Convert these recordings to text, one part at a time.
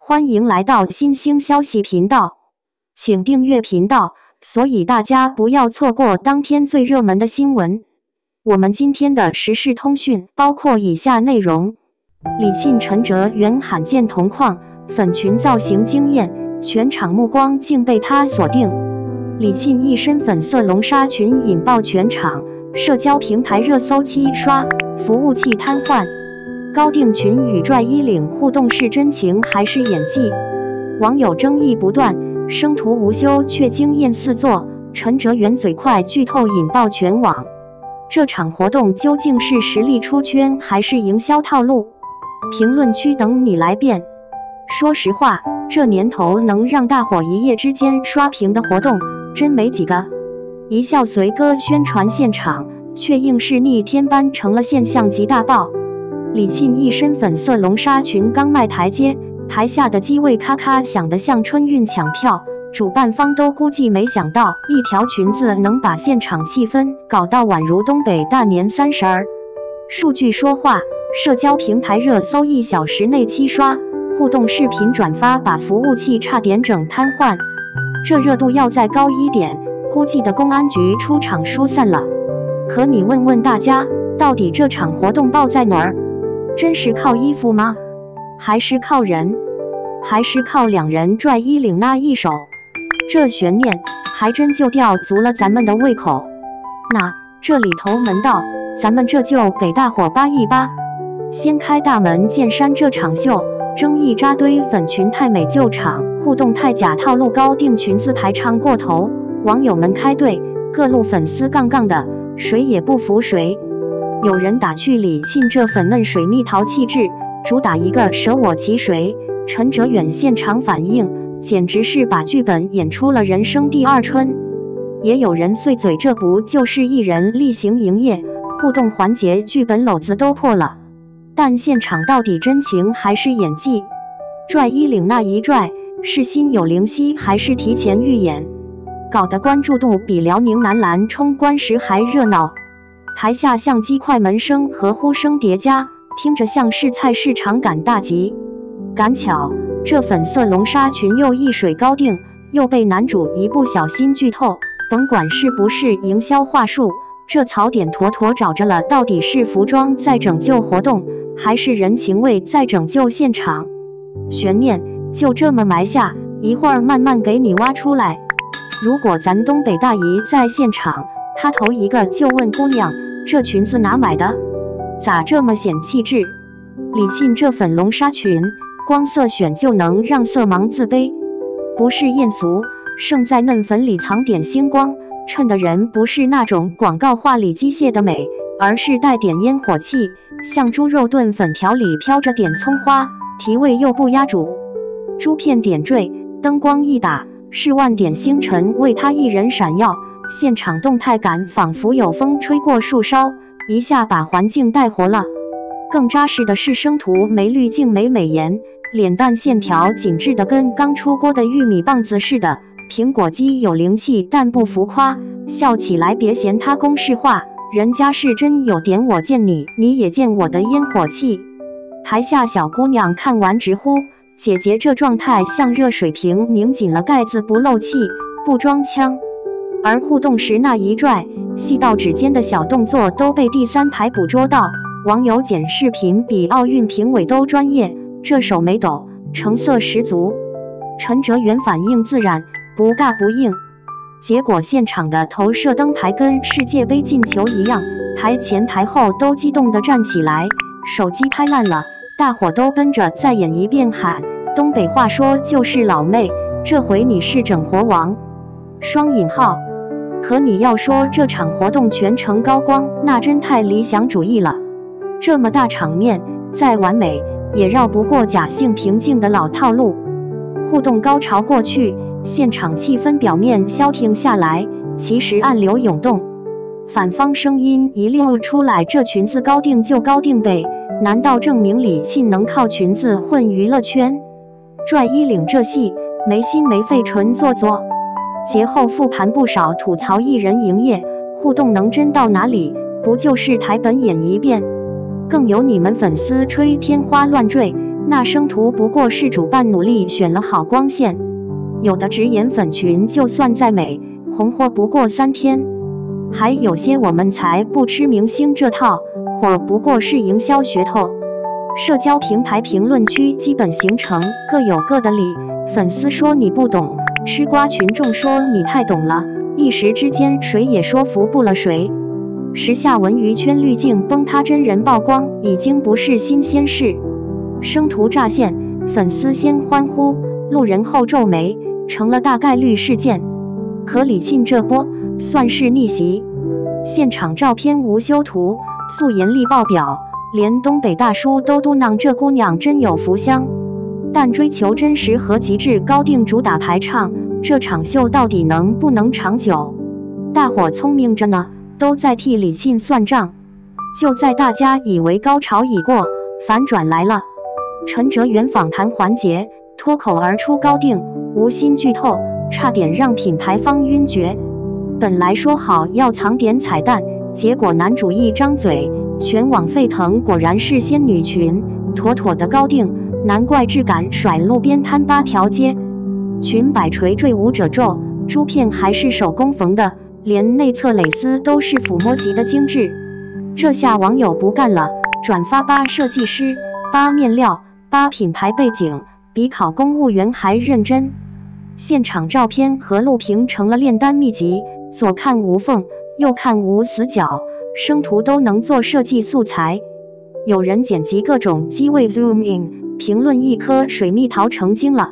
歡迎來到新興消息頻道，請訂閱頻道，所以大家不要錯過當天最熱門的新聞。我們今天的時事通訊包括以下內容：李沁陳哲遠罕見同框，粉裙造型驚豔，全場目光竟被他鎖定。李沁一身粉色龍紗裙引爆全場，社交平台熱搜7刷，服務器癱瘓。高定裙與拽衣領互動是真情還是演技？網友爭議不斷，生圖無修卻驚豔四座，陳哲遠嘴快劇透引爆全網。這場活動究竟是實力出圈還是營銷套路？評論區等你來辯。說實話，這年頭能讓大夥一夜之間刷屏的活動真沒幾個。一笑隨歌宣傳現場，卻硬是逆天般成了現象級大爆。李沁一身粉色龍紗裙剛邁台階，台下的機位咔咔響得像春運搶票，主辦方都估計沒想到一條裙子能把現場氣氛搞到宛如東北大年30。數據說話，社交平台熱搜1小時內7刷，互動視頻轉發把服務器差點整癱瘓。這熱度要再高一點，估計的公安局出場疏散了。可你問問大家，到底這場活動爆在哪兒？真是靠衣服嗎？還是靠人？還是靠兩人拽衣領那一手？這懸念還真就吊足了咱們的胃口。那這裡頭門道，咱們這就給大夥扒一扒。掀開大門見山這場秀，爭議扎堆，粉裙太美救場，互動太假套路，高定裙子排場過頭，網友們開隊，各路粉絲槓槓的，誰也不服誰。有人打趣李沁這粉嫩水蜜桃氣質，主打一個捨我其誰。陳哲遠現場反應，簡直是把劇本演出了人生第二春。也有人碎嘴，這不就是藝人例行營業，互動環節劇本簍子都破了。但現場到底真情還是演技？拽衣領那一拽，是心有靈犀還是提前預演？搞得關注度比遼寧男籃衝關時還熱鬧。台下相機快門聲和呼聲疊加，聽着像是菜市場趕大集。趕巧，這粉色龍紗裙又一水高定，又被男主一不小心劇透。甭管是不是營銷話術，這槽點妥妥找着了。到底是服裝在拯救活動，還是人情味在拯救現場？懸念就這麼埋下，一會兒慢慢給你挖出來。如果咱東北大姨在現場，她頭一個就問姑娘，這裙子哪買的？咋這麼顯氣質？李沁這粉龍紗裙，光色選就能讓色盲自卑？不是豔俗，勝在嫩粉裡藏點星光，襯的人不是那種廣告話裡機械的美，而是帶點煙火氣，像豬肉燉粉條裡飄着點蔥花，提味又不壓煮。珠片點綴，燈光一打，是萬點星辰為他一人閃耀。現場動態感仿佛有風吹過樹梢，一下把環境帶活了。更扎實的是生圖沒濾鏡沒美顏，臉蛋線條緊緻的跟剛出鍋的玉米棒子似的。蘋果肌有靈氣但不浮誇，笑起來別嫌它公式化，人家是真有點我見你你也見我的煙火氣。台下小姑娘看完直呼，姐姐這狀態像熱水瓶擰緊了蓋子不漏氣，不裝腔。而互動時那一拽，細到指尖的小動作都被第三排捕捉到，網友剪視頻比奧運評委都專業，這手沒抖，成色十足。陳哲遠反應自然，不尬不硬。結果現場的投射燈牌跟世界杯進球一樣，台前台後都激動地站起來，手機拍爛了，大夥都跟着再演一遍喊，東北話說就是老妹，這回你是整活王。雙引號。可你要說這場活動全程高光，那真太理想主義了。這麼大場面，再完美也繞不過假性平靜的老套路。互動高潮過去，現場氣氛表面消停下來，其實暗流湧動。反方聲音一溜出來，這裙子高定就高定唄，難道證明李沁能靠裙子混娛樂圈？拽衣領這戲沒心沒肺，純做作。節後復盤不少吐槽藝人營業互動能真到哪裡，不就是台本演一遍？更有你們粉絲吹天花亂墜，那生圖不過是主辦努力選了好光線，有的直言粉群就算再美，紅火不過3天。還有些我們才不吃明星這套，火不過是營銷噱頭。社交平台評論區基本形成各有各的理，粉絲說你不懂，吃瓜群眾說你太懂了，一時之間誰也說服不了誰。時下文娛圈濾鏡崩塌，真人曝光已經不是新鮮事。生圖乍現，粉絲先歡呼，路人後皺眉，成了大概率事件。可李沁這波算是逆襲，現場照片無修圖，素顏力爆表，連東北大叔都嘟囔這姑娘真有福相。但追求真實和極致，高定主打排場，這場秀到底能不能長久？大夥聰明着呢，都在替李沁算賬。就在大家以為高潮已過，反轉來了。陳哲遠訪談環節，脫口而出高定，無心劇透，差點讓品牌方暈厥。本來說好要藏點彩蛋，結果男主一張嘴，全網沸騰，果然是仙女裙，妥妥的高定，難怪質感甩路邊攤8條街。裙擺垂墜舞者皺，珠片還是手工縫的，連內側蕾絲都是撫摸級的精緻。這下網友不幹了，轉發8設計師、8面料、8品牌背景，比考公務員還認真。現場照片和錄屏成了煉丹秘籍，左看無縫，右看無死角，生圖都能做設計素材。有人剪輯各種機位 zoom in， 評論一顆水蜜桃成精了。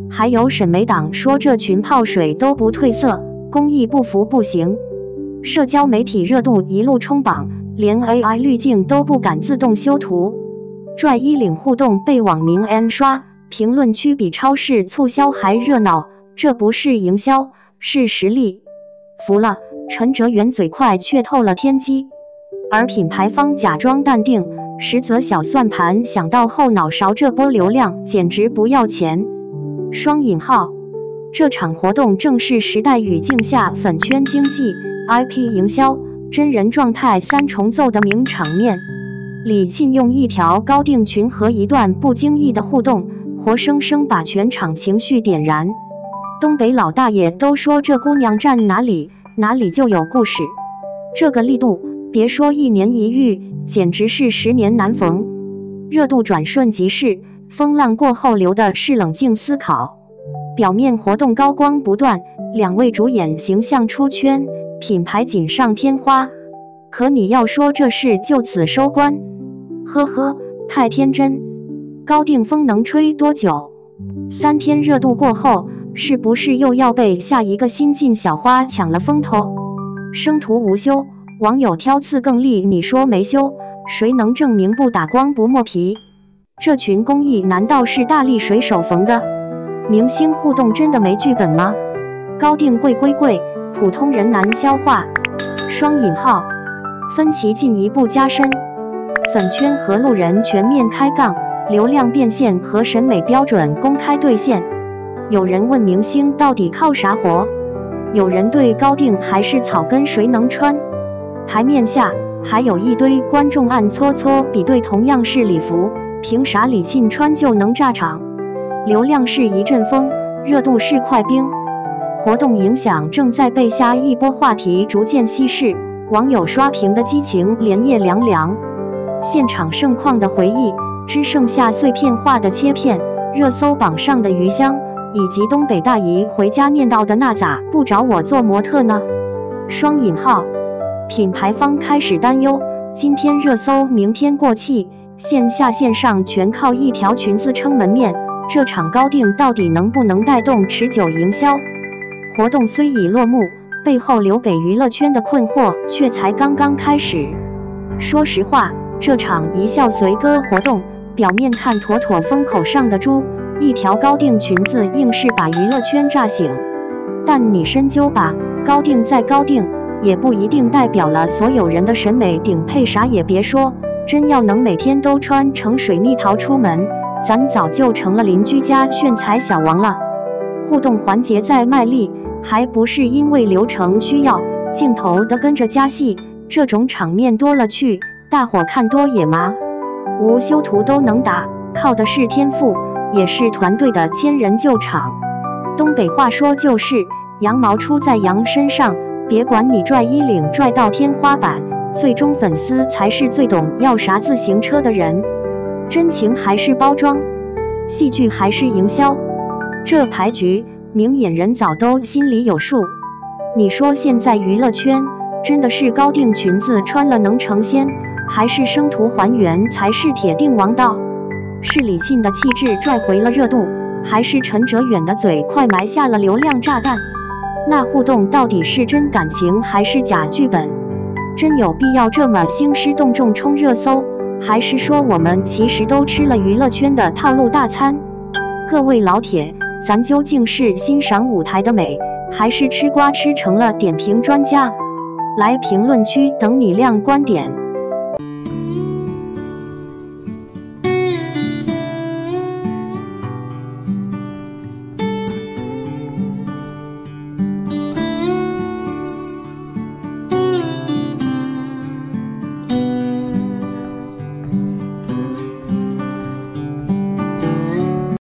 還有審美黨說這裙泡水都不褪色，工藝不服不行。社交媒體熱度一路衝榜，連 AI 濾鏡都不敢自動修圖。拽衣領互動被網民 N 刷，評論區比超市促銷還熱鬧，這不是營銷，是實力。服了，陳哲遠嘴快卻透了天機，而品牌方假裝淡定，實則小算盤想到後腦勺，這波流量簡直不要錢。雙引號，這場活動正是時代語境下粉圈經濟、IP 營銷、真人狀態3重奏的名場面。李沁用一條高定裙和一段不經意的互動，活生生把全場情緒點燃。東北老大爺都說這姑娘站哪裡哪裡就有故事，這個力度，別說1年1遇，簡直是10年難逢。熱度轉瞬即逝，風浪過後留的是冷靜思考。表面活動高光不斷，2位主演形象出圈，品牌錦上添花。可你要說這事就此收官？呵呵，太天真。高定風能吹多久？3天熱度過後，是不是又要被下一個新晉小花搶了風頭？生圖無修，網友挑刺更厲，你說沒修，誰能證明不打光不磨皮？這裙工藝難道是大力水手縫的？明星互動真的沒劇本嗎？高定貴歸貴，普通人難消化。雙引號，分歧進一步加深，粉圈和路人全面開槓，流量變現和審美標準公開兌現。有人問明星到底靠啥活？有人對高定還是草根誰能穿？台面下還有一堆觀眾暗搓搓比對，同樣是禮服，憑啥李沁穿就能炸場？流量是一陣風，熱度是塊冰。活動影響正在被下一波話題逐漸稀釋，網友刷屏的激情連夜涼涼。現場盛況的回憶，只剩下碎片化的切片，熱搜榜上的魚香，以及東北大姨回家念叨的那咋不找我做模特呢？雙引號，品牌方開始擔憂，今天熱搜，明天過氣，線下線上全靠一條裙子撐門面，這場高定到底能不能帶動持久營銷？活動雖已落幕，背後留給娛樂圈的困惑卻才剛剛開始。說實話，這場一笑隨歌活動，表面看妥妥風口上的豬，一條高定裙子硬是把娛樂圈炸醒。但你深究吧，高定再高定，也不一定代表了所有人的審美頂配。啥也別說，真要能每天都穿成水蜜桃出門，咱早就成了鄰居家炫彩小王了。互動環節再賣力，還不是因為流程需要，鏡頭的跟着加戲，這種場面多了去，大夥看多也麻。無修圖都能打，靠的是天賦，也是團隊的千人救場。東北話說就是羊毛出在羊身上，別管你拽衣領拽到天花板，最終粉絲才是最懂要啥自行車的人。真情還是包裝，戲劇還是營銷，這牌局明眼人早都心裡有數。你說現在娛樂圈真的是高定裙子穿了能成仙，還是生徒還原才是鐵定王道？是李沁的氣質拽回了熱度，還是陳哲遠的嘴快埋下了流量炸彈？那互動到底是真感情還是假劇本？真有必要這麼興師動眾衝熱搜，還是說我們其實都吃了娛樂圈的套路大餐？各位老鐵，咱究竟是欣賞舞台的美，還是吃瓜吃成了點評專家？來評論區等你亮觀點。